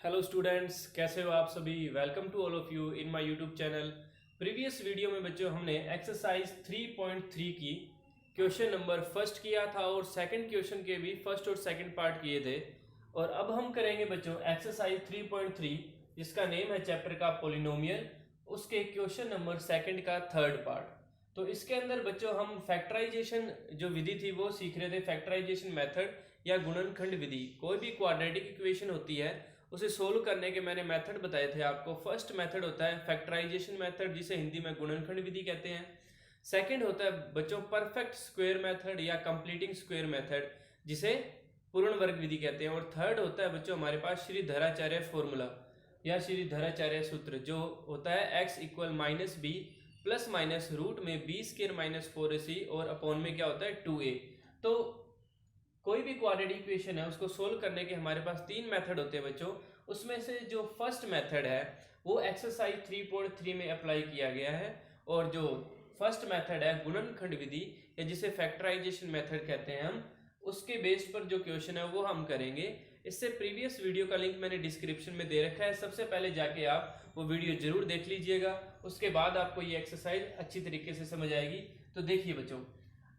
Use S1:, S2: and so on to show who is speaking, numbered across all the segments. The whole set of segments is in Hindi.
S1: हेलो स्टूडेंट्स, कैसे हो आप सभी। Welcome to all of you in my YouTube channel. Previous video में बच्चों हमने एक्सरसाइज 3.3 की क्वेश्चन नंबर फर्स्ट किया था और सेकंड क्वेश्चन के भी फर्स्ट और सेकंड पार्ट किए थे। और अब हम करेंगे बच्चों एक्सरसाइज 3.3 जिसका नेम है चैप्टर का पोलिनोमियल, उसके क्वेश्चन नंबर सेकंड का थर्ड पार्ट। तो इसके अंदर बच्चों हम फैक्टराइजेशन जो विधि थी वो सीख रहे थे, फैक्टराइजेशन मेथड या गुणनखंड विधि। कोई भी क्वाड्रेटिक इक्वेशन होती है उसे सोल्व करने के मैंने मेथड बताए थे आपको। फर्स्ट मेथड होता है फैक्टराइजेशन मेथड जिसे हिंदी में गुणनखंड विधि कहते हैं। सेकंड होता है बच्चों परफेक्ट स्क्वायर मेथड या कंप्लीटिंग स्क्वायर मेथड जिसे पूर्ण वर्ग विधि कहते हैं। और थर्ड होता है बच्चों हमारे पास श्रीधराचार्य फॉर्मूला या श्रीधराचार्य सूत्र जो होता है x equal minus b plus minus root में बी स्क्वायर माइनस 4ac और अपॉन में क्या होता है 2a। तो कोई भी क्वाड्रेटिक इक्वेशन है उसको सोल्व करने के हमारे पास तीन मेथड होते हैं बच्चों। उसमें से जो फर्स्ट मेथड है वो एक्सरसाइज 3.3 में अप्लाई किया गया है। और जो फर्स्ट मेथड है गुणनखंड विधि या जिसे फैक्टराइजेशन मेथड कहते हैं हम, उसके बेस पर जो क्वेश्चन है वो हम करेंगे। इससे प्रीवियस वीडियो का लिंक मैंने डिस्क्रिप्शन में दे रखा है, सबसे पहले जाके आप वो वीडियो जरूर देख लीजिएगा। उसके बाद आपको ये एक्सरसाइज अच्छी तरीके से समझ आएगी। तो देखिए बच्चों,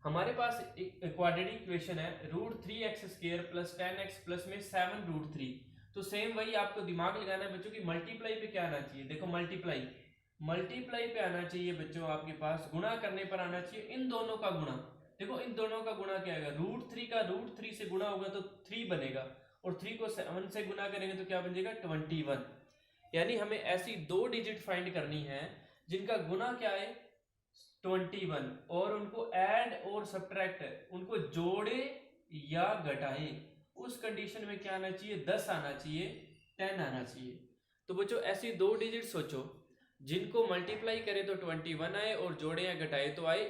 S1: हमारे पास एक क्वाड्रेटिक इक्वेशन है √3x² प्लस 10x प्लस में 7√3। तो सेम वही आपको दिमाग लगाना है बच्चों की मल्टीप्लाई पे क्या आना चाहिए। देखो मल्टीप्लाई पे आना चाहिए बच्चों, आपके पास गुणा करने पर आना चाहिए इन दोनों का गुणा। देखो इन दोनों का गुणा क्या आएगा, √3 का √3 से गुणा होगा तो 3 बनेगा और 3 को 7 से गुणा करेंगे तो क्या बनेगा 21। यानी हमें ऐसी दो डिजिट फाइंड करनी है जिनका गुणा क्या है 21 और उनको ऐड और सब्ट्रैक्ट उनको जोड़े या घटाए। उस कंडीशन में क्या आना चाहिए 10 आना चाहिए, 10 आना चाहिए। तो बच्चों ऐसी दो डिजिट सोचो जिनको मल्टीप्लाई करें तो 21 आए और जोड़े या घटाए तो आए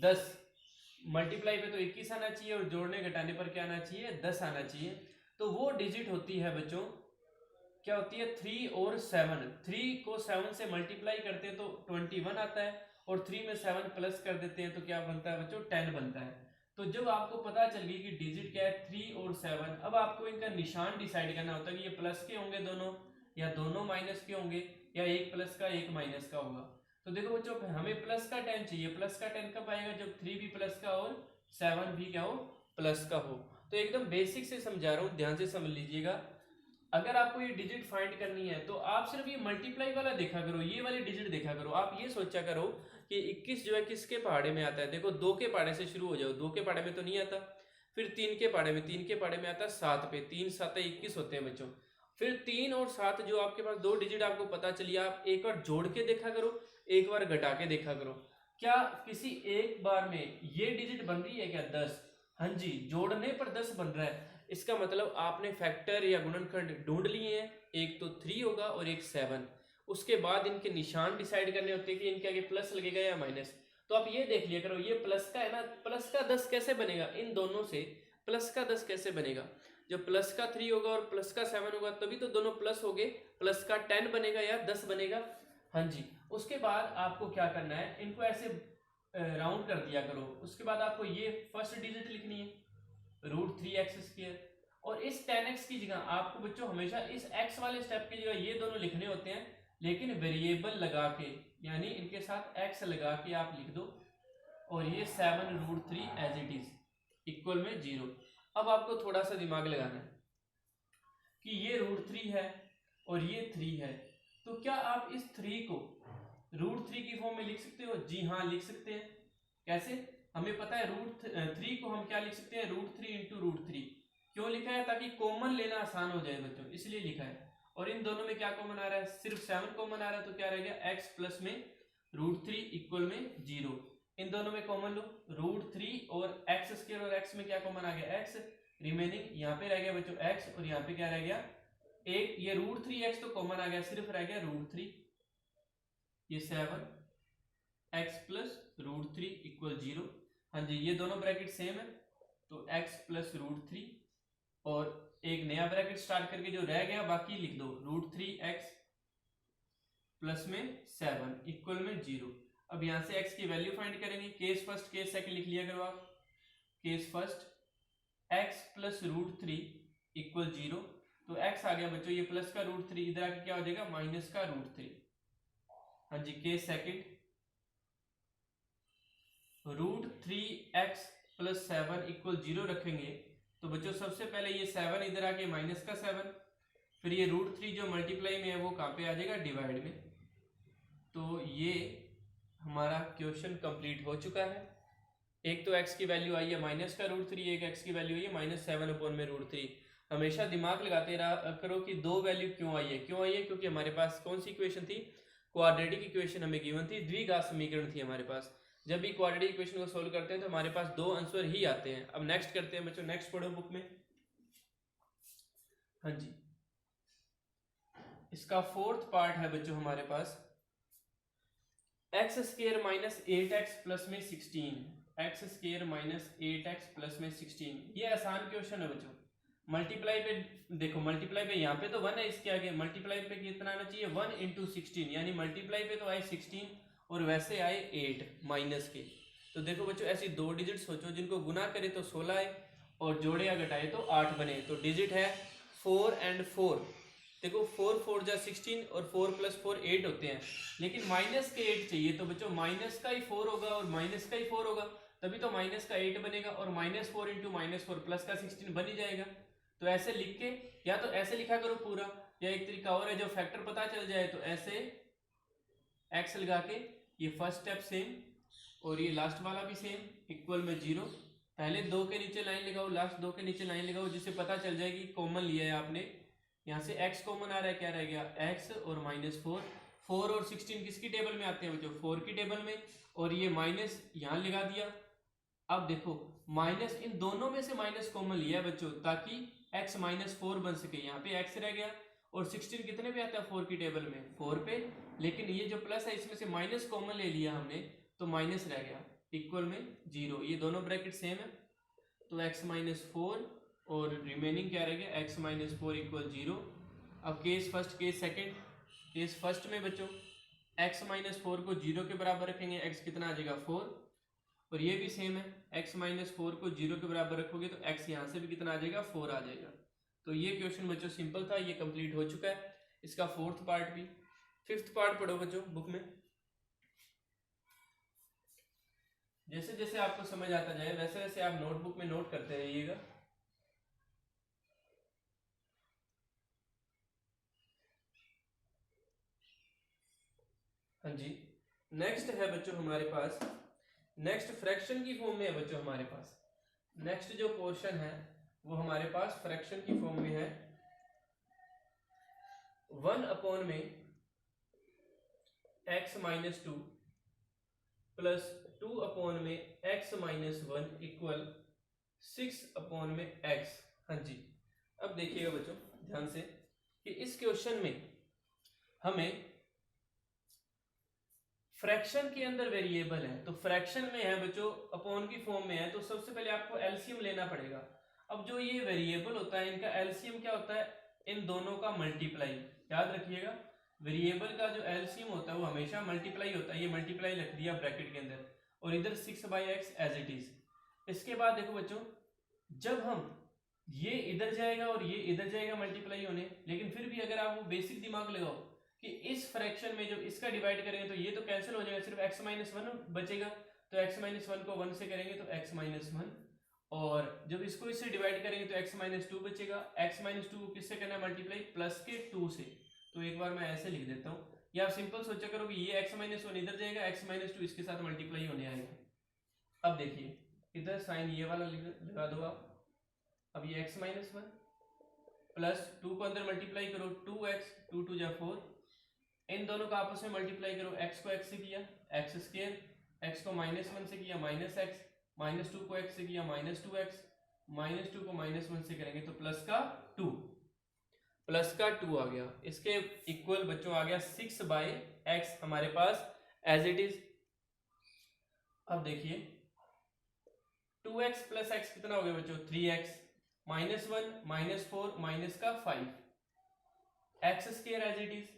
S1: 10। मल्टीप्लाई पे तो 21 आना चाहिए और जोड़ने घटाने पर क्या आना चाहिए 10 आना चाहिए। तो वो डिजिट होती है बच्चों, क्या होती है 3 और 7। 3 को 7 से मल्टीप्लाई करते हैं तो 21 आता है और 3 में 7 प्लस कर देते हैं तो क्या बनता है बच्चों 10 बनता है। तो जब आपको पता चल गई कि डिजिट क्या है 3 और 7, अब आपको इनका निशान डिसाइड करना होता है कि ये प्लस के होंगे दोनों या दोनों माइनस के होंगे या एक प्लस का एक माइनस का होगा। तो देखो बच्चों हमें प्लस का 10 चाहिए। प्लस का 10 कब आएगा जब 3 भी प्लस का और 7 भी क्या हो प्लस का हो। तो एकदम बेसिक से समझा रहा हूँ, ध्यान से समझ लीजिएगा। अगर आपको ये डिजिट फाइंड करनी है तो आप सिर्फ ये मल्टीप्लाई वाला देखा करो, ये वाली डिजिट देखा करो। आप ये सोचा करो कि 21 जो है किसके पहाड़े में आता है। देखो 2 के पहाड़े से शुरू हो जाओ, 2 के पहाड़े में तो नहीं आता। फिर 3 के पहाड़े में, 3 के पहाड़े में आता है 7 पे, 3 7 21 होते हैं बच्चों। फिर 3 और 7 जो आपके पास दो डिजिट आपको पता चली, आप एक बार जोड़ के देखा करो, एक बार घटा के देखा करो। क्या किसी एक बार में ये डिजिट बन रही है क्या 10? हाँ जी, जोड़ने पर 10 बन रहा है। इसका मतलब आपने फैक्टर या गुणनखंड ढूंढ लिए हैं, एक तो 3 होगा और एक 7। उसके बाद इनके निशान डिसाइड करने होते हैं कि इनके आगे प्लस लगेगा या माइनस। तो आप ये देख लिया करो, ये प्लस का है ना, प्लस का 10 कैसे बनेगा, इन दोनों से प्लस का 10 कैसे बनेगा। जब प्लस का 3 होगा और प्लस का 7 होगा तभी तो दोनों प्लस हो गए, प्लस का 10 बनेगा या 10 बनेगा। हाँ जी, उसके बाद आपको क्या करना है, इनको ऐसे राउंड कर दिया करो। उसके बाद आपको ये फर्स्ट डिजिट लिखनी है √3x²। और इस 10x की जगह आपको बच्चों हमेशा इस x वाले स्टेप की जगह ये दोनों लिखने होते हैं, लेकिन वेरिएबल लगा के, यानी इनके साथ x लगा के आप लिख दो। और ये 7√3 एज इट इज इक्वल में 0। अब आपको थोड़ा सा दिमाग लगाना है कि ये √3 है और ये 3 है, तो क्या आप इस 3 को √3 की फॉर्म में लिख सकते हो? जी हाँ, लिख सकते हैं। कैसे? हमें पता है √3 को हम क्या लिख सकते हैं, √3 इंटू √3। क्यों लिखा है? ताकि कॉमन लेना आसान हो जाए बच्चों, इसलिए लिखा है। और इन दोनों में क्या कॉमन आ रहा है, सिर्फ 7 कॉमन आ रहा है, तो क्या रह गया x प्लस में √3 इक्वल में 0। इन दोनों में कॉमन लो, √3 और x² और x में क्या कॉमन आ गया x, रिमेनिंग यहाँ पे रह गया बच्चों x और यहाँ पे क्या रह गया एक, ये √3x तो कॉमन आ गया, सिर्फ रह गया √3, ये 7x प्लस √3 इक्वल 0। हाँ जी, ये दोनों ब्रैकेट सेम है तो x प्लस √3 और एक नया ब्रैकेट स्टार्ट करके जो रह गया बाकी लिख दो, √3x प्लस में 7 इक्वल में 0। अब यहां से x की वैल्यू फाइंड करेंगे, केस फर्स्ट केस सेकंड लिख लिया करो आप। Case first x plus √3 equal 0, तो x आ गया बच्चों ये प्लस का रूट 3, इधर आके क्या हो जाएगा माइनस का रूट 3। हाँ जी, case second, root 3x plus 7 equal 0 रखेंगे तो बच्चों सबसे पहले ये 7 इधर आके माइनस का 7, फिर ये रूट 3 जो मल्टीप्लाई में है वो कहाँ पे आ जाएगा डिवाइड में। तो ये हमारा क्वेश्चन कंप्लीट हो चुका है। एक तो x की वैल्यू आई है माइनस का रूट 3, एक x की वैल्यू आई है -7 में रूट 3। हमेशा दिमाग लगाते रहा करो कि दो वैल्यू क्यों आई है, क्यों आई है, क्योंकि हमारे पास कौन सी इक्वेशन थी, क्वाड्रेटिक इक्वेशन हमें गिवन थी, द्विघात समीकरण थी हमारे पास। जब भी क्वाड्रेटिक इक्वेशन को सोल्व करते हैं तो हमारे पास दो आंसर ही आते हैं। अब नेक्स्ट करते हैं बच्चों, नेक्स्ट पढ़ो बुक में। हाँ जी, इसका फोर्थ पार्ट है बच्चों हमारे पास x square minus 8x plus में 16, x square minus 8x plus में 16। ये आसान क्वेश्चन है बच्चों। मल्टीप्लाई पे देखो, मल्टीप्लाई पे यहाँ पे तो 1 है, इसके आगे मल्टीप्लाई पे कितना आना चाहिए 1 इंटू 16, यानी मल्टीप्लाई पे तो आए 16 और वैसे आए 8 माइनस के। तो देखो बच्चों ऐसी दो डिजिट सोचो जिनको गुना करे तो 16 आए और जोड़े या घटाए तो 8 बने। तो डिजिट है 4 एंड 4। देखो 4 4 जा 16 और 4 प्लस 4 8 होते हैं, लेकिन माइनस के 8 चाहिए। तो बच्चों माइनस का ही 4 होगा और माइनस का ही 4 होगा, तभी तो माइनस का 8 बनेगा और -4 इंटू -4 प्लस का 16 बन ही जाएगा। तो ऐसे लिख के, या तो ऐसे लिखा करो पूरा, या एक तरीका और है, जो फैक्टर पता चल जाए तो ऐसे x लगा के, ये फर्स्ट स्टेप सेम और ये लास्ट वाला भी सेम, इक्वल में 0। पहले 2 के नीचे लाइन लगाओ, लास्ट 2 के नीचे लाइन लगाओ, जिससे पता चल जाएगी कॉमन लिया है आपने। यहाँ से x कॉमन आ रहा है, क्या रह गया x और -4। 4 और 16 किसकी टेबल में आते हैं बच्चों 4 की टेबल में, और ये माइनस यहाँ लगा दिया। अब देखो माइनस, इन दोनों में से माइनस कॉमन लिया है बच्चों ताकि x -4 बन सके। यहाँ पे x रह गया और 16 कितने पे आता है 4 की टेबल में 4 पे, लेकिन ये जो प्लस है इसमें से माइनस कॉमन ले लिया हमने तो माइनस रह गया, इक्वल में 0। ये दोनों ब्रैकेट सेम है तो x -4 और रिमेनिंग क्या रह गया x -4 इक्वल 0। अब case first case second. Case first में बच्चों x -4 को 0 के बराबर रखेंगे, x कितना आ जाएगा 4, और ये भी सेम है x -4 को 0 के बराबर रखोगे तो x यहाँ से भी कितना आ जाएगा 4 आ जाएगा। तो ये क्वेश्चन बच्चों सिंपल था, ये कंप्लीट हो चुका है। इसका फोर्थ पार्ट भी। फिफ्थ पार्ट पढ़ो बच्चों बुक में। जैसे जैसे आपको समझ आता जाए वैसे वैसे आप नोटबुक में नोट करते रहिएगा। हाँ जी, नेक्स्ट है बच्चों हमारे पास, नेक्स्ट फ्रैक्शन की फॉर्म में है बच्चों हमारे पास। नेक्स्ट जो पोर्शन है वो हमारे पास फ्रैक्शन की फॉर्म में है। 1 में x -2 प्लस 2 में x -1 इक्वल 6 में x। हाँ जी, अब देखिएगा बच्चों ध्यान से कि इस क्वेश्चन में हमें फ्रैक्शन के अंदर वेरिएबल है, तो फ्रैक्शन में है बच्चों अपॉन की फॉर्म में है, तो सबसे पहले आपको एलसीएम लेना पड़ेगा। अब जो ये वेरिएबल होता है इनका एलसीएम क्या होता है, इन दोनों का मल्टीप्लाई। याद रखिएगा वेरिएबल का जो एलसीएम होता है वो हमेशा मल्टीप्लाई होता है। ये मल्टीप्लाई रख दिया ब्रैकेट के अंदर और इधर 6/x एज इट इज। इसके बाद देखो बच्चों जब हम ये इधर जाएगा और ये इधर जाएगा मल्टीप्लाई होने, लेकिन फिर भी अगर आप वो बेसिक दिमाग लगाओ कि इस फ्रैक्शन में जब इसका डिवाइड करेंगे तो ये तो कैंसिल हो जाएगा, सिर्फ x -1 बचेगा। तो x -1 को 1 से करेंगे तो x -1, और जब इसको इससे डिवाइड करेंगे तो x -2 बचेगा। x -2 को किससे करना है मल्टीप्लाई, प्लस के 2 से। तो एक बार मैं ऐसे लिख देता हूँ, या आप सिंपल सोचा करो कि ये x -1 इधर जाएगा, x -2 इसके साथ मल्टीप्लाई होने आएगा। अब देखिए इधर साइन ये वाला लगा दो आप। अब ये x -1 प्लस 2 को अंदर मल्टीप्लाई करो 2x, 2 2 जा 4, इन दोनों का आपस में मल्टीप्लाई करो, x को x से किया x स्क्वायर, x को -1 से किया -x, -2 को x से किया -2x, -2 को -1 से करेंगे तो प्लस का 2 आ गया। इसके इक्वल बच्चों आ गया 6/x हमारे पास एज इट इज। अब देखिए 2x प्लस x कितना हो गया बच्चों 3x, -1 -4 माइनस का 5, x square as it is,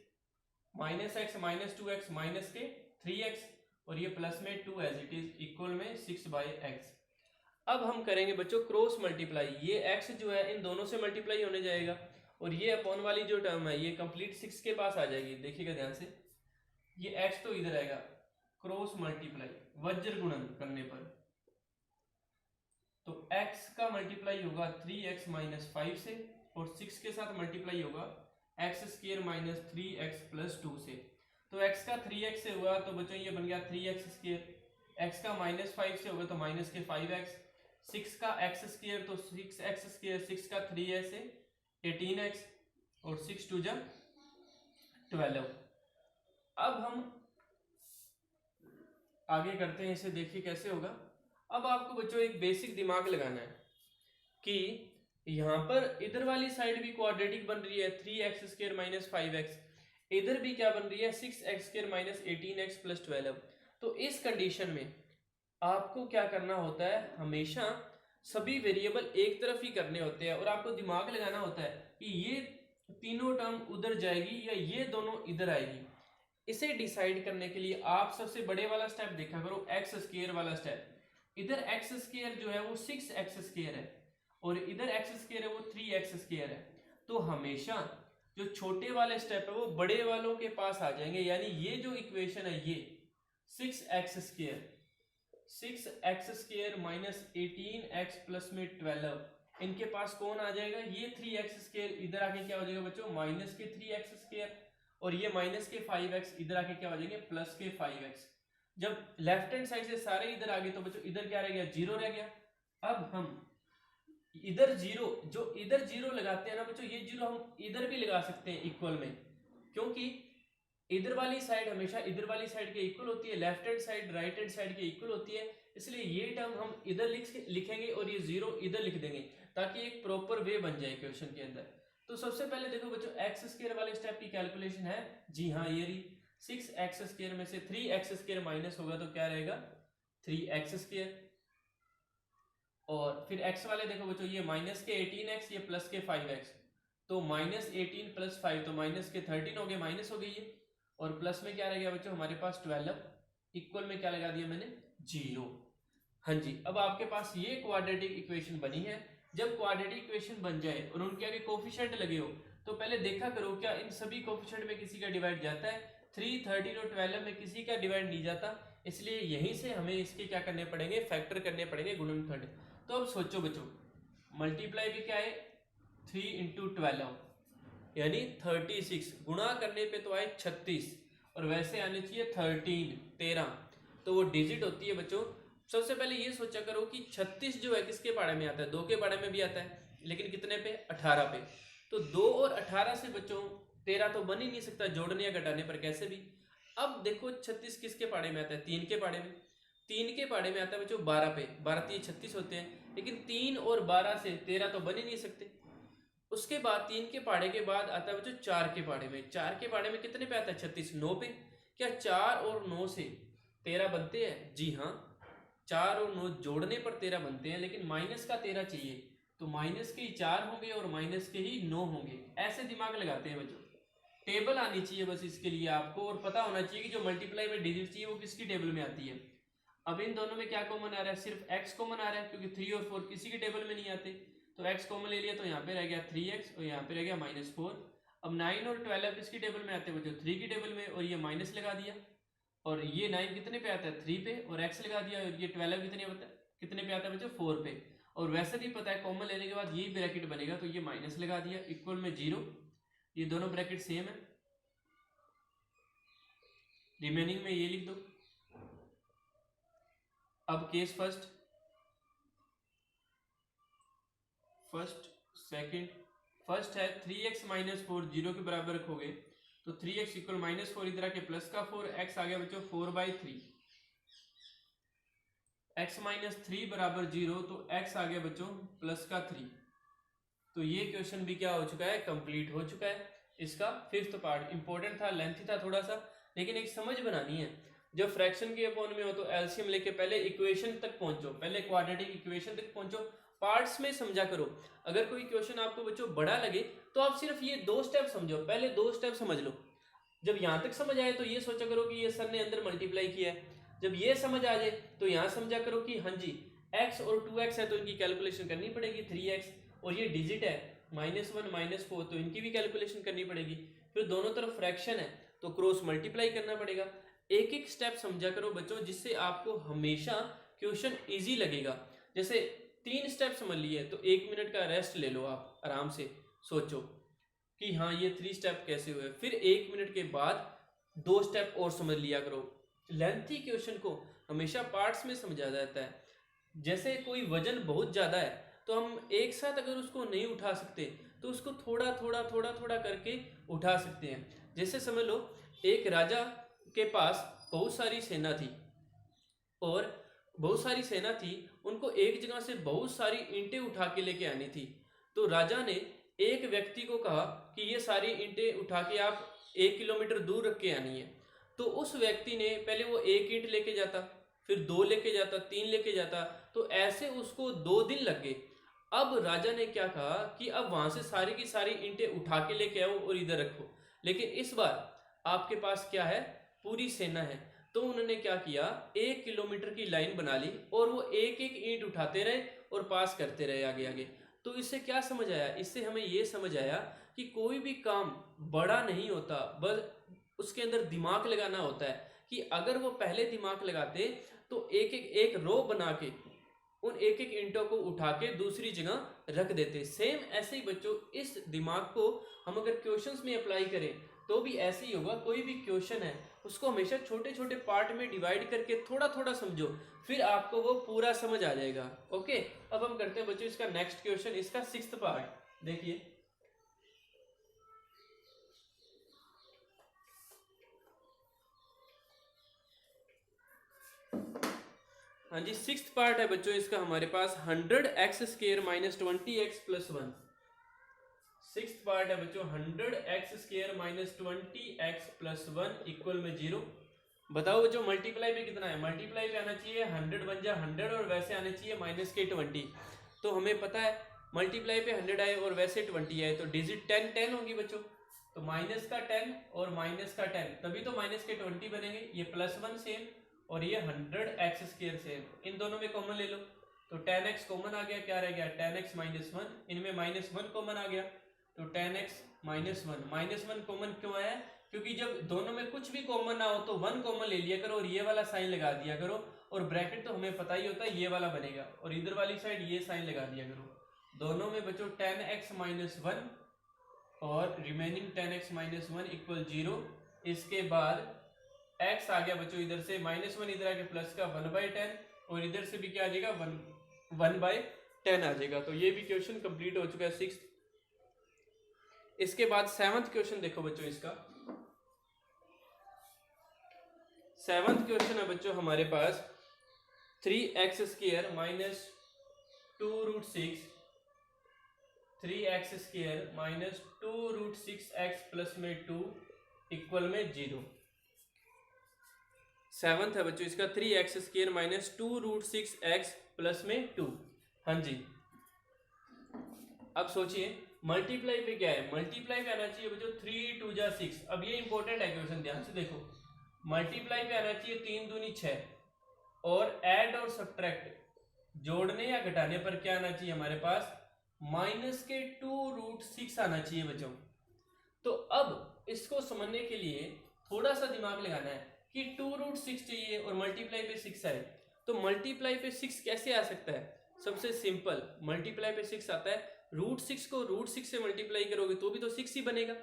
S1: -x -2x minus के 3x, और ये प्लस में 2 एज इट इज इक्वल में 6/x। अब हम करेंगे बच्चों क्रॉस मल्टीप्लाई। ये x जो है इन दोनों से मल्टीप्लाई होने जाएगा और ये अपॉन वाली जो टर्म है ये कंप्लीट 6 के पास आ जाएगी। देखिएगा ध्यान से, ये x तो इधर आएगा, क्रॉस मल्टीप्लाई वज्र गुणन करने पर तो x का मल्टीप्लाई होगा 3x माइनस 5 से, और 6 के साथ मल्टीप्लाई होगा x square minus 3x plus 2 से। तो x का 3x से हुआ तो बच्चों ये बन गया 3x स्क्र, x का माइनस 5 से होगा तो माइनस के 5x, 6 का x स्क्र तो 6x स्क्र, 6 का 3 से 18x, और 6 2 जा 12। अब हम आगे करते हैं इसे, देखिए कैसे होगा। अब आपको बच्चों एक बेसिक दिमाग लगाना है कि यहाँ पर इधर वाली साइड भी क्वाड्रेटिक बन रही है 3x स्क्र माइनस 5x, इधर भी क्या बन रही है 6x square minus 18x plus 12। तो इस कंडीशन में आपको क्या करना होता है, हमेशा सभी वेरिएबल एक तरफ ही करने होते हैं, और आपको दिमाग लगाना होता है कि ये तीनों टर्म उधर जाएगी या ये दोनों इधर आएगी। इसे डिसाइड करने के लिए आप सबसे बड़े वाला स्टेप देखा करो, एक्स स्क्वायर वाला स्टेप। इधर एक्स स्क्वायर जो है वो 6x स्क्वायर है, और इधर एक्स स्क्वायर है वो 3x स्क्वायर है। तो हमेशा जो छोटे वाले स्टेप है वो बड़े वालों के पास आ जाएंगे, यानी ये जो इक्वेशन है ये 6x square minus 18x plus में 12, इनके पास कौन आ जाएगा, ये 3x स्क्वायर इधर आके क्या हो जाएगा बच्चों माइनस के 3x स्क्वायर, और ये माइनस के 5x इधर आके क्या हो जाएंगे प्लस के 5x। जब लेफ्ट हैंड साइड से सारे इधर आ गए तो बच्चों इधर क्या रह गया, 0 रह गया। अब हम इधर 0, जो इधर 0 लगाते हैं ना बच्चों, ये 0 हम इधर भी लगा सकते हैं इक्वल में, क्योंकि इधर वाली साइड हमेशा इधर वाली साइड के इक्वल होती है, left hand side right hand side के इक्वल होती है। इसलिए ये टर्म हम इधर लिखेंगे और ये 0 इधर लिख देंगे, ताकि एक प्रॉपर वे बन जाए क्वेश्चन के अंदर। तो सबसे पहले देखो बच्चों, एक्स स्क्वायर वाले स्टेप की कैलकुलेशन है, जी हाँ ये रही 6x स्क्वायर में से 3x स्क्वायर माइनस होगा तो क्या रहेगा 3x स्क्वायर, और फिर x वाले देखो बच्चों ये माइनस के 18x, ये प्लस के 5x, तो माइनस 18 प्लस 5 तो माइनस के 13 हो गए, माइनस हो गई है, और प्लस में क्या रह गया बच्चों हमारे पास 12, इक्वल में क्या लगा दिया मैंने 0। हाँ जी, अब आपके पास ये क्वाड्रेटिक इक्वेशन बनी है। जब क्वाड्रेटिक इक्वेशन बन जाए और उनके आगे कोफिशिएंट लगे हो तो पहले देखा करो क्या इन सभी कोफिशिएंट में किसी का डिवाइड जाता है, 3, 13 और 12 में किसी का डिवाइड नहीं जाता, इसलिए यहीं से हमें इसके क्या करने पड़ेंगे, फैक्टर करने पड़ेंगे, गुणनखंड। तो अब सोचो बच्चों, मल्टीप्लाई भी क्या है 3 इंटू 12 यानी 36, गुणा करने पे तो आए 36, और वैसे आने चाहिए 13, तो वो डिजिट होती है बच्चों। सबसे पहले ये सोचा करो कि 36 जो है किसके पाड़े में आता है, 2 के पाड़े में भी आता है, लेकिन कितने पे 18 पे। तो 2 और 18 से बच्चों 13 तो बन ही नहीं सकता जोड़ने या घटाने पर कैसे भी। अब देखो 36 किसके पाड़े में आता है, 3 के पाड़े में, 3 के पाड़े में आता है बच्चों 12 पे, 12 3 36 होते हैं, लेकिन 3 और 12 से 13 तो बन ही नहीं सकते। उसके बाद 3 के पाड़े के बाद आता है बच्चों 4 के पाड़े में, 4 के पाड़े में कितने पे आता है 36, 9 पे। क्या 4 और 9 से 13 बनते हैं, जी हाँ 4 और 9 जोड़ने पर 13 बनते हैं, लेकिन माइनस का 13 चाहिए, तो माइनस के ही 4 होंगे और माइनस के ही 9 होंगे। ऐसे दिमाग लगाते हैं बच्चों, टेबल आनी चाहिए बस इसके लिए आपको, और पता होना चाहिए कि जो मल्टीप्लाई में डिजिट चाहिए वो किसकी टेबल में आती है। अब इन दोनों में क्या कॉमन आ रहा है, सिर्फ x कॉमन आ रहा है, क्योंकि 3 और 4 किसी के टेबल में नहीं आते, तो x कॉमन ले लिया, तो यहाँ पे रह गया 3x और यहाँ पे रह गया -4। अब 9 और 12 किसकी टेबल में आते हैं बच्चों, 3 की टेबल में, और ये माइनस लगा दिया, और ये 9 कितने पे आता है 3 पे, और x लगा दिया, और ये 12 कितने पे आता है बच्चों 4 पे। और वैसे भी पता है कॉमन लेने के बाद यही ब्रैकेट बनेगा, तो ये माइनस लगा दिया, इक्वल में 0, ये दोनों ब्रैकेट सेम है, रिमेनिंग में ये लिख दो। अब केस फर्स्ट, सेकंड, फर्स्ट है 3x माइनस 4 0 के बराबर रखोगे तो 3x इक्वल -4, इधर आके प्लस का 4, x आ गया बच्चों 4/3, x माइनस 3 बराबर 0, तो x आ गया बच्चों प्लस का 3। तो ये क्वेश्चन भी क्या हो चुका है, कंप्लीट हो चुका है। इसका 5th पार्ट इंपॉर्टेंट था, लेंथी था थोड़ा सा, लेकिन एक समझ बनानी है। जब फ्रैक्शन के अपॉन में हो तो एलसीएम लेके पहले इक्वेशन तक पहुंचो, पहले क्वाड्रेटिक इक्वेशन तक पहुंचो, पार्ट्स में समझा करो। अगर कोई क्वेश्चन आपको बच्चों बड़ा लगे तो आप सिर्फ ये 2 स्टेप समझो, पहले 2 स्टेप समझ लो। जब यहाँ तक समझ आए तो ये सोचा करो कि ये सर ने अंदर मल्टीप्लाई किया है। जब ये समझ आ जाए तो यहाँ समझा करो कि हाँ जी x और 2x है तो इनकी कैलकुलेशन करनी पड़ेगी 3x, और ये डिजिट है -1 -4, तो इनकी भी कैलकुलेशन करनी पड़ेगी। फिर दोनों तरफ फ्रैक्शन है तो क्रॉस मल्टीप्लाई करना पड़ेगा। एक एक स्टेप समझा करो बच्चों, जिससे आपको हमेशा क्वेश्चन इजी लगेगा। जैसे 3 स्टेप समझ लिए तो 1 मिनट का रेस्ट ले लो, आप आराम से सोचो कि हाँ ये 3 स्टेप कैसे हुए। फिर 1 मिनट के बाद 2 स्टेप और समझ लिया करो। लेंथी क्वेश्चन को हमेशा पार्ट्स में समझा जाता है। जैसे कोई वजन बहुत ज़्यादा है तो हम एक साथ अगर उसको नहीं उठा सकते तो उसको थोड़ा थोड़ा थोड़ा थोड़ा करके उठा सकते हैं। जैसे समझ लो एक राजा के पास बहुत सारी सेना थी, और बहुत सारी सेना थी, उनको एक जगह से बहुत सारी ईंटें उठा के लेके आनी थी। तो राजा ने एक व्यक्ति को कहा कि ये सारी ईंटें उठा के आप 1 किलोमीटर दूर रख के आनी है। तो उस व्यक्ति ने पहले वो 1 ईंट लेके जाता, फिर 2 लेके जाता, 3 लेके जाता, तो ऐसे उसको 2 दिन लग गए। अब राजा ने क्या कहा कि अब वहां से सारी की सारी ईंटें उठा के लेके आओ और इधर रखो। लेकिन इस बार आपके पास क्या है, पूरी सेना है। तो उन्होंने क्या किया, 1 किलोमीटर की लाइन बना ली और वो एक एक ईंट उठाते रहे और पास करते रहे आगे आगे। तो इससे क्या समझ आया, इससे हमें ये समझ आया कि कोई भी काम बड़ा नहीं होता, बस उसके अंदर दिमाग लगाना होता है। कि अगर वो पहले दिमाग लगाते तो एक रो बना के उन एक एक ईंटों को उठा के दूसरी जगह रख देते। सेम ऐसे ही बच्चों इस दिमाग को हम अगर क्वेश्चंस में अप्लाई करें तो भी ऐसे ही होगा। कोई भी क्वेश्चन है उसको हमेशा छोटे छोटे पार्ट में डिवाइड करके थोड़ा थोड़ा समझो, फिर आपको वो पूरा समझ आ जाएगा। ओके, अब हम करते हैं बच्चों इसका नेक्स्ट क्वेश्चन, इसका 6th पार्ट देखिए। हाँ जी, 6th पार्ट है बच्चों इसका हमारे पास 100x² - 20x + 1। 6th पार्ट है बच्चों 100x² - 20x + 1 इक्वल में 0। बताओ बच्चों मल्टीप्लाई पे कितना है, मल्टीप्लाई पे आना चाहिए 100 बन जा 100 और वैसे आने चाहिए -20। तो हमें पता है मल्टीप्लाई पे 100 आए और वैसे 20 आए तो डिजिट 10 10 होगी बच्चों। तो माइनस का 10 और माइनस का 10, तभी तो माइनस के 20 बनेंगे। ये +1 सेम और ये 100x² सेम, इन दोनों में कॉमन ले लो तो 10x कॉमन आ गया, क्या रह गया 10x - 1, इनमें -1 कॉमन आ गया तो 10x - 1। -1 कॉमन क्यों आया, क्योंकि जब दोनों में कुछ भी कॉमन ना हो तो 1 कॉमन ले लिया करो और ये वाला साइन लगा दिया करो, और ब्रैकेट तो हमें पता ही होता है ये वाला बनेगा, और इधर वाली साइड ये साइन लगा दिया करो। दोनों में बच्चों 10x - 1 और रिमेनिंग 10x - 1 इक्वल 0। इसके बाद x आ गया बच्चों इधर से -1, इधर आके प्लस का 1/10 और इधर से भी क्या आ जाएगा 1/10 आ जाएगा। तो ये भी क्वेश्चन कंप्लीट हो चुका है 6th। इसके बाद 7th क्वेश्चन देखो बच्चों, इसका 7th क्वेश्चन है बच्चों हमारे पास 3x² - 2√6 3x² - 2√6x + में 2 इक्वल में 0। 7th है बच्चों इसका 3x² - 2√6x + में 2। हाँ जी, अब सोचिए मल्टीप्लाई पे क्या है, मल्टीप्लाई पे आना चाहिए बच्चों 3 2 जा 6। अब ये इंपॉर्टेंट है क्वेश्चन, ध्यान से देखो। मल्टीप्लाई पे आना चाहिए 3 दूनी 6, और ऐड और सब्ट्रैक्ट जोड़ने या घटाने पर क्या आना चाहिए हमारे पास -2√6 आना चाहिए बच्चों। तो अब इसको समझने के लिए थोड़ा सा दिमाग लगाना है कि 2√6 चाहिए और मल्टीप्लाई पे 6 आए, तो मल्टीप्लाई पे 6 कैसे आ सकता है। सबसे सिंपल, मल्टीप्लाई पे 6 आता है, √6 को √6 से मल्टीप्लाई करोगे तो भी तो 6 ही बनेगा,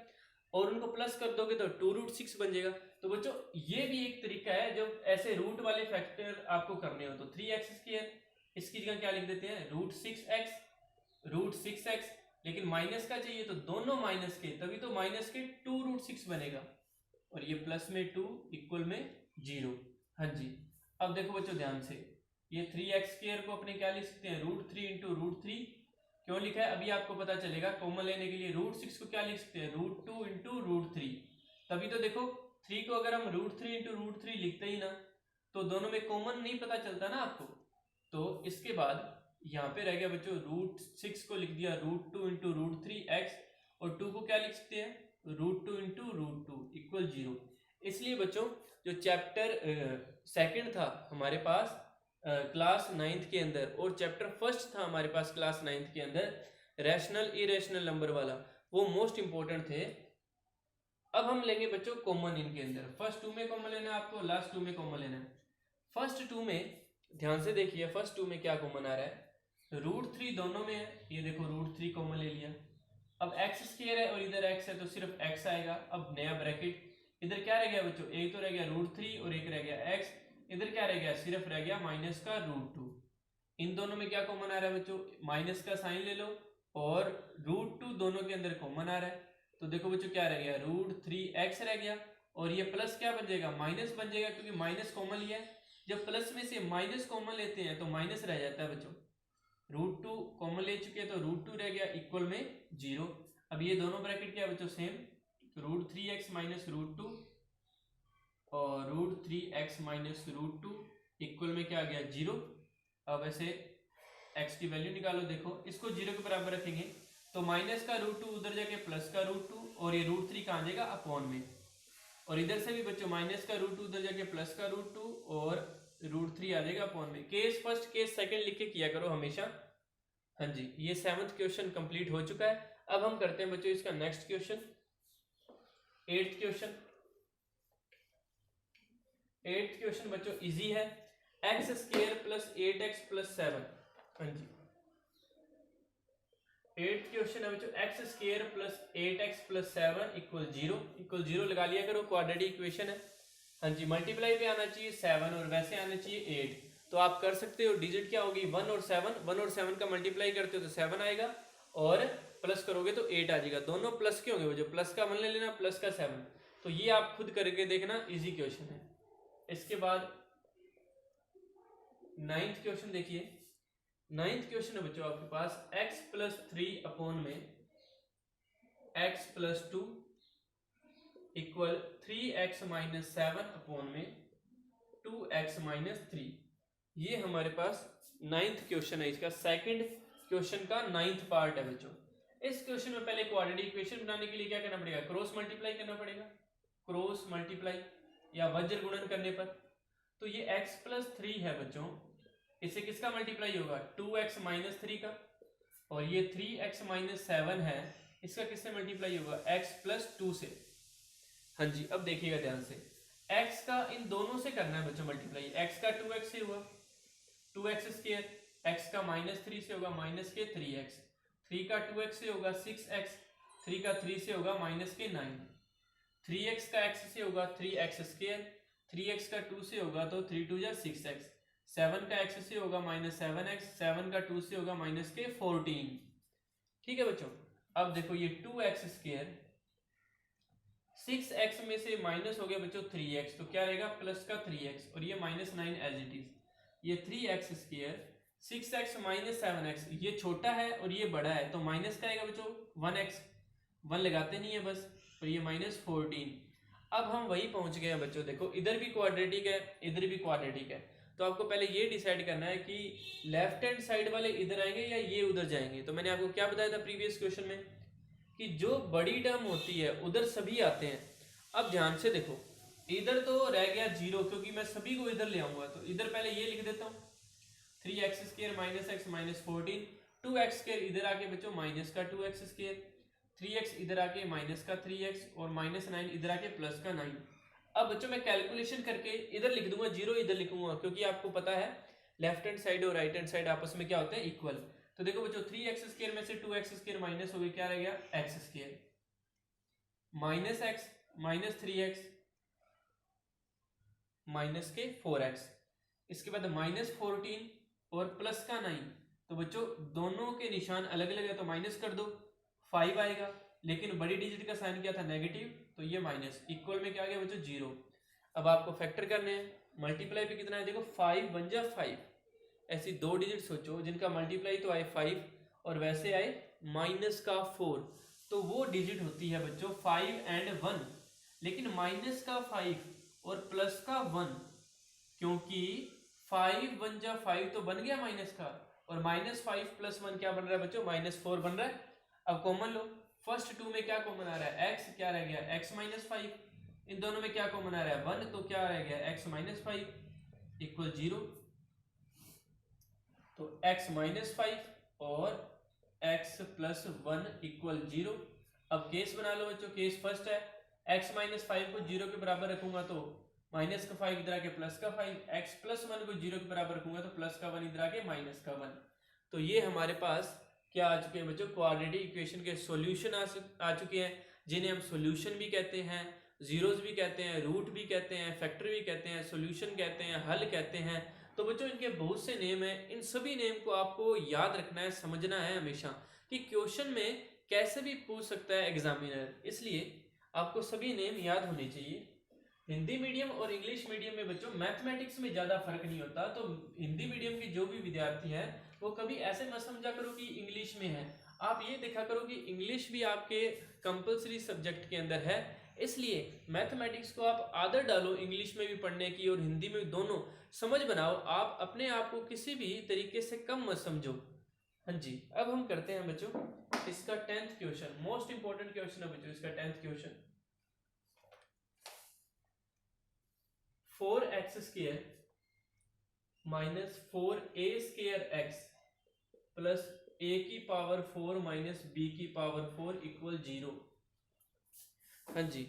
S1: और उनको प्लस कर दोगे तो 2√6 बन जाएगा। तो बच्चों ये भी एक तरीका है जब ऐसे रूट वाले फैक्टर आपको करने हो। तो 3x², इसकी जगह क्या लिख देते हैं √6x, √6x, लेकिन माइनस का चाहिए तो दोनों माइनस के, तभी तो माइनस के 2√6 बनेगा, और ये प्लस में 2 इक्वल में 0। हाँ जी, अब देखो बच्चों ध्यान से, ये 3x² को अपने क्या लिख सकते हैं √3 × √3। क्यों लिखा है अभी आपको पता चलेगा। कॉमन लेने के लिए √6 को क्या लिख सकते हैं √2 × √3। तभी तो देखो 3 को अगर हम √3 × √3 लिखते ही ना तो दोनों में कॉमन नहीं पता चलता ना आपको। तो इसके बाद यहाँ पे रह गया बच्चों √6 को लिख दिया √2 × √3x, और 2 को क्या लिख सकते हैं √2 × √2 इक्वल 0। इसलिए बच्चों जो चैप्टर 2 था हमारे पास क्लास 9th के अंदर, और चैप्टर 1 था हमारे पास क्लास 9th के अंदर, रैशनल इरेशनल नंबर वाला, वो मोस्ट इंपॉर्टेंट थे। अब हम लेंगे बच्चों कॉमन इनके अंदर, फर्स्ट टू में कॉमन लेना है आपको, लास्ट टू में कॉमन लेना है। फर्स्ट टू में ध्यान से देखिए, फर्स्ट टू में क्या कॉमन आ रहा है, √3 दोनों में है, ये देखो √3 कॉमन ले लिया। अब एक्स स्क्वायर है और इधर एक्स है तो सिर्फ एक्स आएगा। अब नया ब्रैकेट, इधर क्या रह गया बच्चों, एक तो रह गया √3 और एक रह गया एक्स, इधर क्या रह गया, सिर्फ रह गया माइनस का √2। इन दोनों में क्या कॉमन आ रहा है बच्चों, माइनस का साइन ले लो और √2 दोनों के अंदर कॉमन आ रहा है, तो देखो बच्चों क्या रह गया, √3x रह गया और ये प्लस क्या बन जाएगा, माइनस बन जाएगा, क्योंकि माइनस कॉमन लिया है। जब प्लस में से माइनस कॉमन लेते हैं तो माइनस रह जाता है बच्चों। √2 कॉमन ले चुके हैं तो √2 रह गया इक्वल में 0। अब ये दोनों ब्रैकेट क्या बच्चों, सेम, तो √3x माइनस √2 और √3x माइनस √2 इक्वल में क्या आ गया, 0। अब ऐसे x की वैल्यू निकालो, देखो इसको 0 के बराबर रखेंगे तो माइनस का √2 उधर जाके प्लस का √2 और ये √3 कहाँ जाएगा, अपॉन में, और इधर से भी बच्चों माइनस का √2 उधर जाके प्लस का √2 और √3 आ जाएगा अपॉन में। केस फर्स्ट केस सेकंड लिख के किया करो हमेशा। हाँ जी, ये 7th क्वेश्चन कंप्लीट हो चुका है। अब हम करते हैं बच्चों इसका next question, 8th question. 8th question बच्चों इजी है, x square plus 8x plus 7। हाँ जी, 8th क्वेश्चन है बच्चों, x square plus 8x plus 7 equal 0। Equal 0 लगा लिया करो, क्वाड्रेटिक इक्वेशन है। हाँ जी, मल्टीप्लाई पे आना चाहिए 7 और वैसे आना चाहिए 8, तो आप कर सकते हो। डिजिट क्या होगी, 1 और 7, 1 और 7 का मल्टीप्लाई करते हो तो 7 आएगा और प्लस करोगे तो 8 आ जाएगा। दोनों प्लस के होंगे, जो प्लस का 1 ले लेना, प्लस का 7, तो ये आप खुद करके देखना, इजी क्वेश्चन है। इसके बाद 9th क्वेश्चन देखिए, 9th क्वेश्चन है बच्चों आपके पास, x प्लस 3 अपॉन में x plus 2 equal 3x minus 7 upon में 2x माइनस 3। ये हमारे पास 9th क्वेश्चन है, इसका सेकंड क्वेश्चन का 9th पार्ट है बच्चों। इस क्वेश्चन में पहले क्वाड्रेटिक इक्वेशन बनाने के लिए क्या करना पड़ेगा, क्रॉस मल्टीप्लाई करना पड़ेगा, क्रॉस मल्टीप्लाई या वज्र गुणन करने पर। तो ये x प्लस 3 है बच्चों, इससे किसका मल्टीप्लाई होगा, 2x माइनस 3 का, और ये 3x माइनस 7 है, इसका किससे मल्टीप्लाई होगा, x प्लस 2 से। हाँ जी, अब देखिएगा ध्यान से, x का इन दोनों से करना है बच्चों मल्टीप्लाई, x का 2x से हुआ 2x स्क्वायर, x का माइनस 3 से होगा माइनस के 3x, 3 का 2x से होगा 6x, 3 का 3 से होगा माइनस के 9, 3x का x से होगा 3x स्क्वायर, 3x का 2 से होगा तो 3 2 जा 6x, 7 का x से होगा माइनस 7x, 7 का 2 से होगा माइनस के 14। ठीक है बच्चों, अब देखो ये 2x स्क्वायर, 6x में से माइनस हो गया बच्चों 3x, तो क्या रहेगा, प्लस का 3x और ये माइनस 9 एज इट इज। ये 3x square, 6x minus 7x, ये छोटा है और ये बड़ा है, तो माइनस का आएगा बच्चों 1x, 1 लगाते नहीं है बस, और ये माइनस 14। अब हम वही पहुंच गए हैं बच्चों, देखो इधर भी क्वाड्रेटिक है, इधर भी क्वाड्रेटिक है, तो आपको पहले ये डिसाइड करना है कि लेफ्ट हैंड साइड वाले इधर आएंगे या ये उधर जाएंगे। तो मैंने आपको क्या बताया था प्रीवियस क्वेश्चन में कि जो बड़ी टर्म होती है उधर सभी आते हैं। अब ध्यान से देखो, इधर तो रह गया 0, क्योंकि मैं सभी को इधर ले आऊंगा, तो इधर पहले ये लिख देता हूँ 3x square minus x minus 14, 2x square इधर आके बच्चों माइनस का 2x स्क्वायर, 3x इधर आके माइनस का 3x और माइनस 9 इधर आके प्लस का 9। अब बच्चों मैं कैलकुलेशन करके इधर लिख दूंगा 0, इधर लिखूंगा, क्योंकि आपको पता है लेफ्ट हैंड साइड और राइट हैंड साइड आपस में क्या होते हैं, इक्वल। तो देखो बच्चों 3x स्क्वायर में से 2x स्क्वायर माइनस हो गया, क्या रह गया, x square minus x minus 3x minus के 4x, इसके बाद माइनस 14 और प्लस का 9। तो बच्चों दोनों के निशान अलग अलग है, तो माइनस कर दो 5 आएगा, लेकिन बड़ी डिजिट का साइन क्या था, नेगेटिव, तो ये माइनस, इक्वल में क्या आ गया बच्चों 0। अब आपको फैक्टर करने हैं, मल्टीप्लाई पे कितना है, देखो 5 बन जा 5, ऐसी दो डिजिट सोचो जिनका मल्टीप्लाई तो आए 5 और वैसे आए माइनस का 4, तो वो डिजिट होती है बच्चों 5 एंड 1, लेकिन माइनस का 5 और प्लस का 1, क्योंकि 5 1 जा 5 तो बन गया माइनस का, और माइनस 5 प्लस 1 क्या बन रहा है बच्चों, माइनस 4 बन रहा है। अब कॉमन लो, फर्स्ट 2 में क्या कॉमन आ रहा है, x, क्या रह गया x माइनस 5, इन दोनों में क्या कॉमन आ रहा है 1, तो क्या रह गया x माइनस 5 इक्वल 0, तो x माइनस 5 और x प्लस 1 इक्वल 0। अब केस बना लो बच्चों, केस फर्स्ट है, x माइनस 5 को 0 के बराबर रखूंगा तो माइनस का 5 इधर आके प्लस का 5, x प्लस 1 को 0 के बराबर रखूंगा तो प्लस का 1 इधर आके माइनस का 1। तो ये हमारे पास क्या आ चुके हैं बच्चों, क्वाड्रेटिक इक्वेशन के सॉल्यूशन आ चुके हैं, जिन्हें हम सॉल्यूशन भी कहते हैं, जीरोस भी कहते हैं, रूट भी कहते हैं, फैक्टर भी कहते हैं, सॉल्यूशन कहते हैं, हल कहते हैं। तो बच्चों इनके बहुत से नेम हैं, इन सभी नेम को आपको याद रखना है, समझना है हमेशा कि क्वेश्चन में कैसे भी पूछ सकता है एग्जामिनर, इसलिए आपको सभी नेम याद होने चाहिए। हिंदी मीडियम और इंग्लिश मीडियम में बच्चों मैथमेटिक्स में ज़्यादा फर्क नहीं होता, तो हिंदी मीडियम के जो भी विद्यार्थी हैं वो कभी ऐसे मत समझा करो कि इंग्लिश में है, आप ये देखा करो कि इंग्लिश भी आपके कंपलसरी सब्जेक्ट के अंदर है, इसलिए मैथमेटिक्स को आप आदत डालो इंग्लिश में भी पढ़ने की और हिंदी में भी, दोनों समझ बनाओ, आप अपने आप को किसी भी तरीके से कम मत समझो। हाँ जी, अब हम करते हैं बच्चों इसका 10th question, most important question है बच्चों इसका 10th question. 4x square minus 4a square x plus a की पावर 4 माइनस b की पावर 4 इक्वल 0। हाँ जी,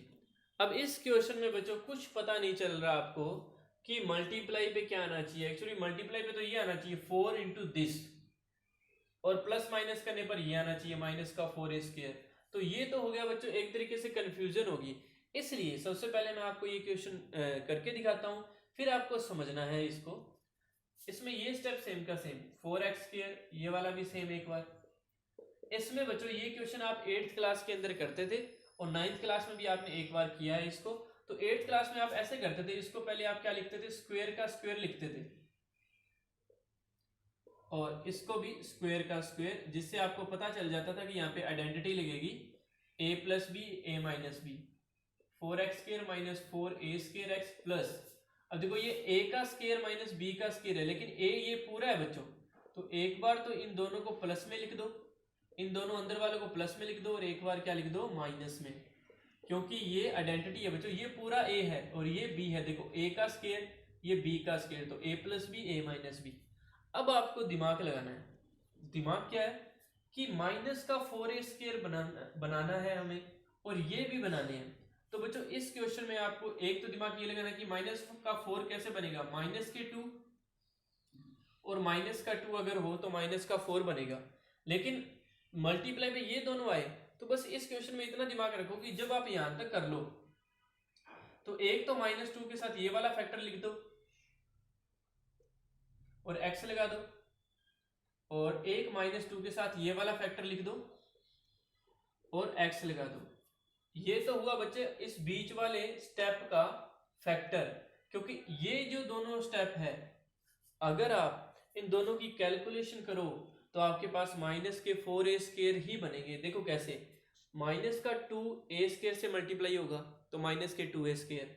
S1: अब इस क्वेश्चन में बच्चों कुछ पता नहीं चल रहा आपको कि मल्टीप्लाई पे क्या आना चाहिए। एक्चुअली मल्टीप्लाई पे तो ये आना चाहिए 4 इंटू दिस, और प्लस माइनस करने पर ये आना चाहिए माइनस का 4 स्क्वायर। तो ये तो हो गया बच्चों, एक तरीके से कंफ्यूजन होगी, इसलिए सबसे पहले मैं आपको ये क्वेश्चन करके दिखाता हूँ, फिर आपको समझना है इसको। इसमें ये स्टेप सेम का सेम, 4x स्क्वायर, ये वाला भी सेम एक बार। इसमें बच्चों ये क्वेश्चन आप 8th क्लास के अंदर करते थे और 9th क्लास में भी आपने एक बार किया है इसको। तो 8th क्लास में आप ऐसे करते थे, इसको पहले आप क्या लिखते थे, स्क्वायर का स्क्वायर लिखते थे, और इसको भी स्क्वायर का स्क्वायर, जिससे आपको पता चल जाता था कि यहाँ पे आइडेंटिटी लगेगी a plus b a minus b, 4x square minus 4a square x plus, अब देखो ये a का स्क्वायर माइनस b का स्क्वायर है, लेकिन a ये पूरा है बच्चों, तो एक बार तो इन दोनों को प्लस में लिख दो, इन दोनों अंदर वालों को प्लस में लिख दो, और एक बार क्या लिख दो, माइनस में, क्योंकि ये आइडेंटिटी है बच्चों, ये पूरा a है और ये b है, देखो a का स्क्वायर ये b का स्क्वायर, तो a plus b a minus b. अब आपको दिमाग लगाना है, दिमाग क्या है कि माइनस का 4a स्क्वायर बनाना है हमें, और ये भी बनाने हैं। तो बच्चों इस क्वेश्चन में आपको एक तो दिमाग ये लगाना है कि माइनस का 4 कैसे बनेगा, माइनस के 2, और माइनस का 2 अगर हो तो माइनस का 4 बनेगा, लेकिन मल्टीप्लाई पे ये दोनों आए। तो बस इस क्वेश्चन में इतना दिमाग रखो कि जब आप यहां तक कर लो तो एक तो -2 के साथ ये वाला फैक्टर लिख दो और x लगा दो, और एक -2 के साथ ये वाला फैक्टर लिख दो और x लगा दो। ये तो हुआ बच्चे इस बीच वाले स्टेप का फैक्टर, क्योंकि ये जो दोनों स्टेप है अगर आप इन दोनों की कैलकुलेशन करो तो आपके पास माइनस के 4a स्क्वायर ही बनेंगे। देखो कैसे, माइनस का 2a स्क्वायर से मल्टीप्लाई होगा तो माइनस के 2a स्क्वायर,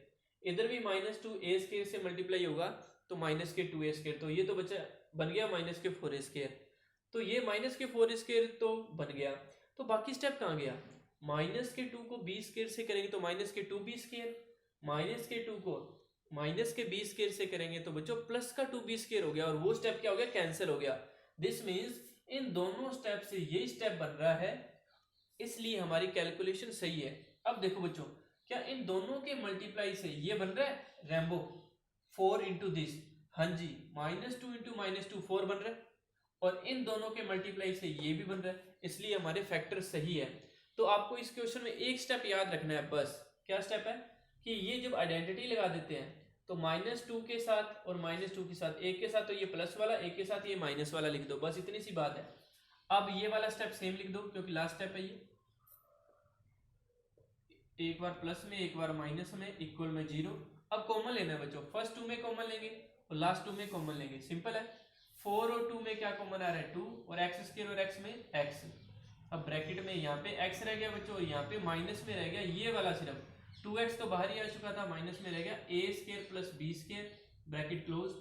S1: इधर भी -2a स्क्वायर से मल्टीप्लाई होगा तो माइनस के 2a स्क्वायर, तो ये तो बच्चा बन गया माइनस के 4a स्क्वायर, तो ये माइनस के 4 स्क्वायर तो बन गया। तो बाकी स्टेप कहाँ गया, माइनस के 2 को b स्क्वायर से करेंगे तो माइनस के 2b स्क्वायर, माइनस के 2 को माइनस के b स्क्वायर से करेंगे तो बच्चों प्लस का 2b स्क्वायर हो गया, और वो स्टेप क्या हो गया, कैंसिल हो गया। दिस मीन्स इन दोनों स्टेप से ये स्टेप बन रहा है, इसलिए हमारी कैलकुलेशन सही है। अब देखो बच्चों, क्या इन दोनों के मल्टीप्लाई से ये बन रहा है रैम्बो 4 इंटू दिस, हाँ जी, -2 इंटू -2 4 बन रहा है, और इन दोनों के मल्टीप्लाई से ये भी बन रहा है, इसलिए हमारे फैक्टर सही है। तो आपको इस क्वेश्चन में एक स्टेप याद रखना है बस, क्या स्टेप है कि ये जब आइडेंटिटी लगा देते हैं तो -2 के साथ और -2 के साथ, एक के साथ तो ये प्लस वाला, एक के साथ ये माइनस वाला लिख दो, बस इतनी सी बात है। अब ये वाला स्टेप सेम लिख दो क्योंकि लास्ट स्टेप है ये, एक बार प्लस में एक बार माइनस में, इक्वल में 0। अब कॉमन लेना है बच्चों, फर्स्ट 2 में कॉमन लेंगे और लास्ट 2 में कॉमन लेंगे, सिंपल है। 4 और 2 में क्या कॉमन आ रहा है 2, और x स्क्वायर और x में x। अब ब्रैकेट में यहाँ पे x रह गया बच्चों, और यहाँ पे माइनस में रह गया ये वाला, सिर्फ 2x तो बाहर ही आ चुका था, माइनस में रह गया a square plus b square, bracket close.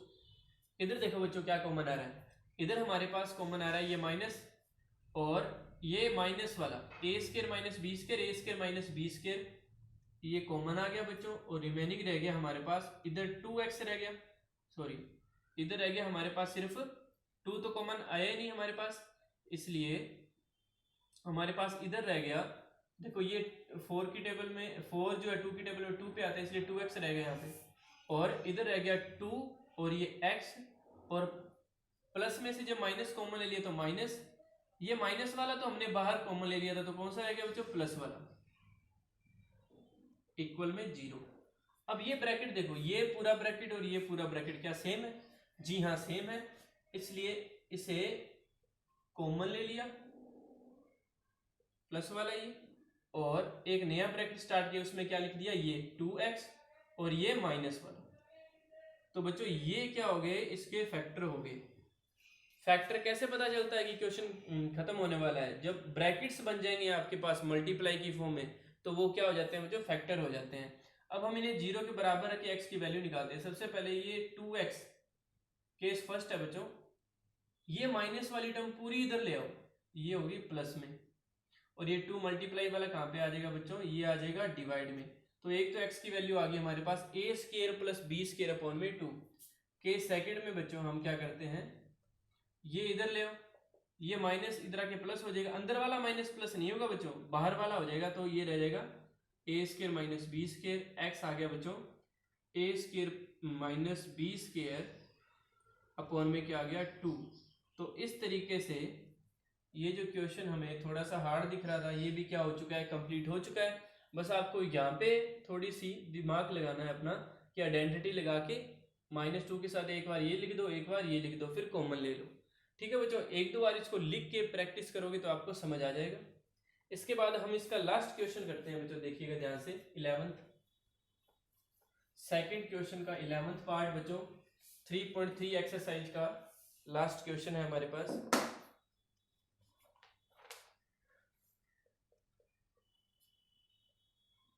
S1: इधर देखो बच्चों क्या कॉमन आ रहा है, इधर हमारे पास कॉमन आ रहा है ये माइनस, और ये माइनस वाला a square minus b square, a square minus b square, ये कॉमन आ गया बच्चों, और रिमेनिंग रह गया हमारे पास इधर 2x रह गया, सॉरी इधर रह गया हमारे पास सिर्फ 2, तो कॉमन आया ही नहीं हमारे पास, इसलिए हमारे पास इधर रह गया, देखो ये 4 की टेबल में 4 जो है 2 की टेबल में 2 पे आता है, इसलिए 2x रह गया यहाँ पे, और इधर रह गया 2 और ये x, और प्लस में से जब माइनस कॉमन ले लिया तो माइनस, ये माइनस वाला तो हमने बाहर कॉमन ले लिया था, तो कौन सा रह गया बच्चों, प्लस वाला, इक्वल में 0। अब ये ब्रैकेट देखो, ये पूरा ब्रैकेट और ये पूरा ब्रैकेट क्या सेम है, जी हाँ सेम है, इसलिए इसे कॉमन ले लिया प्लस वाला ये, और एक नया ब्रैकेट स्टार्ट किया, उसमें क्या लिख दिया, ये 2x और ये माइनस वाला। तो बच्चों ये क्या हो गए, इसके फैक्टर हो गए। फैक्टर कैसे पता चलता है कि क्वेश्चन खत्म होने वाला है, जब ब्रैकेट्स बन जाएंगे आपके पास मल्टीप्लाई की फॉर्म में, तो वो क्या हो जाते हैं बच्चों, फैक्टर हो जाते हैं। अब हम इन्हें 0 के बराबर रख के x की वैल्यू निकालते हैं। सबसे पहले ये 2x केस फर्स्ट है बच्चों, ये माइनस वाली टर्म पूरी इधर ले आओ, ये होगी प्लस में, और ये 2 मल्टीप्लाई वाला कहाँ पे आ जाएगा बच्चों, ये आ जाएगा डिवाइड में। तो एक तो x की वैल्यू आ गई हमारे पास a square plus b square upon में 2। केस सेकंड में बच्चों हम क्या करते हैं, ये इधर ले आओ, ये माइनस इधर आके प्लस हो जाएगा, अंदर वाला माइनस प्लस नहीं होगा बच्चों, बाहर वाला हो जाएगा, तो ये रह जाएगा a square minus b square, x आ गया बच्चों a square minus b square upon में क्या आ गया 2। तो इस तरीके से ये जो क्वेश्चन हमें थोड़ा सा हार्ड दिख रहा था, ये भी क्या हो चुका है, कंप्लीट हो चुका है। बस आपको यहाँ पे थोड़ी सी दिमाग लगाना है अपना, कि आइडेंटिटी लगा के -2 के साथ एक बार ये लिख दो, एक बार ये लिख दो, फिर कॉमन ले लो। ठीक है बच्चों, एक दो बार इसको लिख के प्रैक्टिस करोगे तो आपको समझ आ जाएगा। इसके बाद हम इसका लास्ट क्वेश्चन करते हैं बच्चों, देखिएगा ध्यान से, 11th सेकंड क्वेश्चन का 11th पार्ट बच्चों, 3.3 एक्सरसाइज का लास्ट क्वेश्चन है हमारे पास।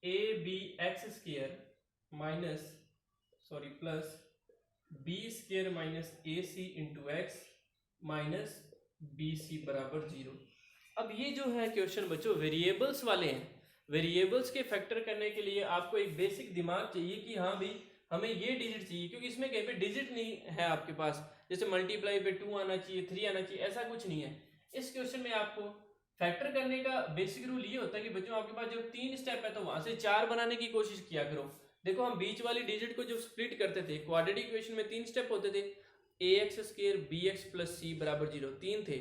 S1: A b x square minus plus b square minus a c into x minus b c बराबर 0। अब ये जो है क्वेश्चन बच्चों वेरिएबल्स वाले हैं, वेरिएबल्स के फैक्टर करने के लिए आपको एक बेसिक दिमाग चाहिए कि हाँ भी हमें ये डिजिट चाहिए, क्योंकि इसमें कहीं पे डिजिट नहीं है आपके पास, जैसे मल्टीप्लाई पे 2 आना चाहिए, 3 आना चाहिए, ऐसा कुछ नहीं है। इस क्वेश्चन में आपको फैक्टर करने का बेसिक रूल ये होता है कि बच्चों आपके पास जब 3 स्टेप है तो वहां से 4 बनाने की कोशिश किया करो। देखो हम बीच वाली डिजिट को जब स्प्लिट करते थे, क्वाड्रेटिक इक्वेशन में 3 स्टेप होते थे, ax square bx plus c बराबर 0, 3 थे।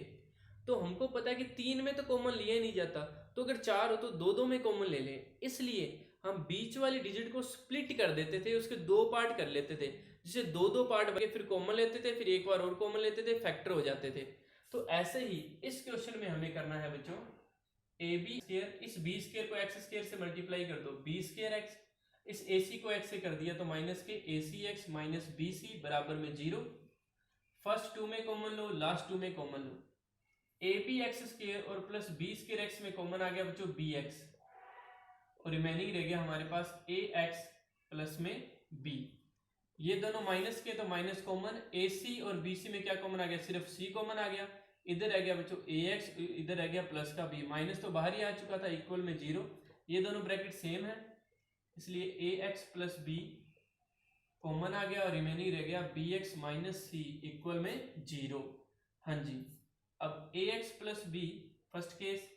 S1: तो हमको पता है कि 3 में तो कॉमन लिया ही नहीं जाता, तो अगर 4 हो तो 2 में कॉमन ले लें, इसलिए हम बीच वाली डिजिट को स्प्लिट कर देते थे, उसके 2 पार्ट कर लेते थे, जिसे 2 पार्ट बने, फिर कॉमन लेते थे, फिर एक बार और कॉमन लेते थे, फैक्टर हो जाते थे। तो ऐसे ही इस क्वेश्चन में हमें करना है बच्चों, ए बी स्क्वायर, इस बी स्क्वायर को एक्स स्क्वायर से मल्टीप्लाई कर दो, बी स्क्वायर एक्स, इस ए सी को एक्स से कर दिया तो माइनस के ए सी एक्स माइनस बी सी बराबर में 0। फर्स्ट 2 में कॉमन लो, लास्ट 2 में कॉमन लो, ए बी एक्स स्क्वायर और प्लस बी स्क्वायर एक्स में कॉमन आ गया बच्चों बी एक्स, और रिमेनिंग रह गया हमारे पास ए एक्स प्लस में बी। ये दोनों माइनस के तो माइनस कॉमन, ए सी और बी सी में क्या कॉमन आ गया, सिर्फ सी कॉमन आ गया, इधर रह गया बच्चों ए एक्स, इधर रह गया प्लस का बी, माइनस तो बाहर ही आ चुका था, इक्वल में 0। ये दोनों ब्रैकेट सेम है, इसलिए a x plus b common आ गया, और रिमेनिंग रह गया b x minus c equal में 0। हाँ जी, अब a x plus b first case,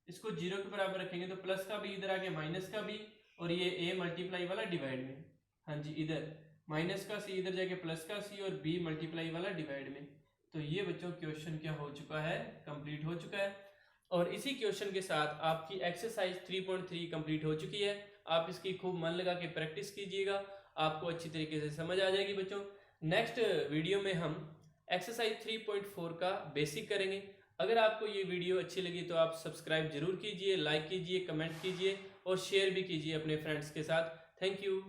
S1: इसको 0 के बराबर रखेंगे तो प्लस का बी इधर आ गया माइनस का बी, और ये ए मल्टीप्लाई वाला डिवाइड में, हाँ जी इधर माइनस का सी इधर जाके प्लस का सी, और बी मल्टीप्लाई वाला डिवाइड में। तो ये बच्चों क्वेश्चन क्या हो चुका है, कंप्लीट हो चुका है। और इसी क्वेश्चन के साथ आपकी एक्सरसाइज 3.3 कंप्लीट हो चुकी है। आप इसकी खूब मन लगा के प्रैक्टिस कीजिएगा, आपको अच्छी तरीके से समझ आ जाएगी बच्चों। नेक्स्ट वीडियो में हम एक्सरसाइज 3.4 का बेसिक करेंगे। अगर आपको ये वीडियो अच्छी लगी तो आप सब्सक्राइब जरूर कीजिए, लाइक कीजिए, कमेंट कीजिए और शेयर भी कीजिए अपने फ्रेंड्स के साथ। Thank you.